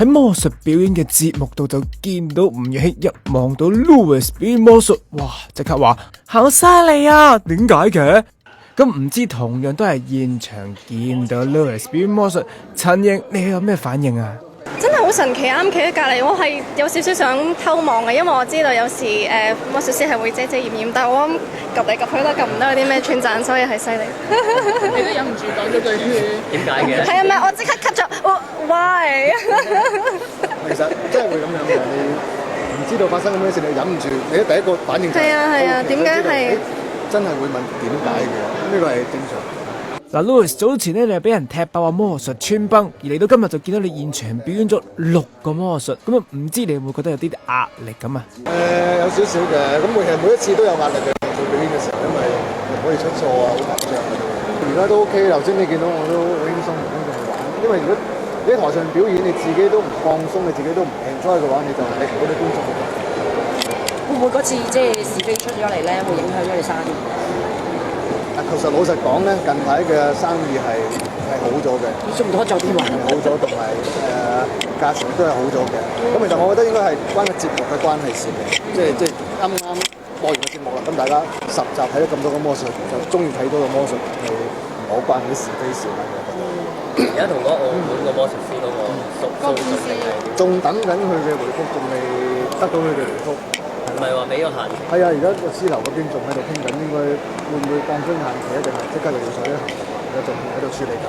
喺魔術表演嘅節目度就見到吳若希一望到 Louis 表演魔術，哇！即刻話好犀利啊！點解嘅？咁唔知同樣都係現場見到 Louis 表演魔術，陳瑩你有咩反應啊？真係好神奇，啱企喺隔離，我係有少少想偷望嘅，因為我知道有時魔術師係會遮遮掩掩，但係我撳嚟撳去都撳唔到有啲咩串讚，所以係犀利。你都忍唔住講咗句點解嘅？係啊，唔係我即刻 cut 咗，why？ 其實真係會咁樣嘅，你唔知道發生咁嘅事，你忍唔住，你第一個反應就係啊，點解係？真係會問點解嘅，呢個係正常。嗱 Louis 早前咧，你係俾人踢爆話魔術穿崩，而嚟到今日就見到你現場表演咗6個魔術，咁啊唔知你會唔會覺得有啲壓力咁啊？有少少嘅，咁其實每一次都有壓力嘅，做表演嘅時候，因為唔可以出錯啊，好緊張嘅。而家都 OK，頭先你見到我都好輕鬆同觀眾去玩，因為如果你喺台上表演，你自己都唔放鬆，你自己都唔 enjoy 嘅話，你就令到啲觀眾會唔會嗰次即係是非出咗嚟咧，會影響咗你生意？其實老實講咧，近排嘅生意係好咗嘅，仲多咗啲喎，好咗同埋價錢都係好咗嘅。咁其實我覺得應該係關個節目嘅關係事嘅，即係啱啱播完個節目啦，咁大家10集睇咗咁多個魔術，就中意睇多個魔術，係唔好關啲是非事嘅。而家同嗰澳門個魔術師嗰個蘇仲仲等緊佢嘅回覆，仲未得到佢嘅回覆。唔係話俾個限期？係啊，而家律師樓嗰邊仲喺度傾緊，應該會唔會放寬限期，定係即刻就要水咧？而家仲喺度處理緊。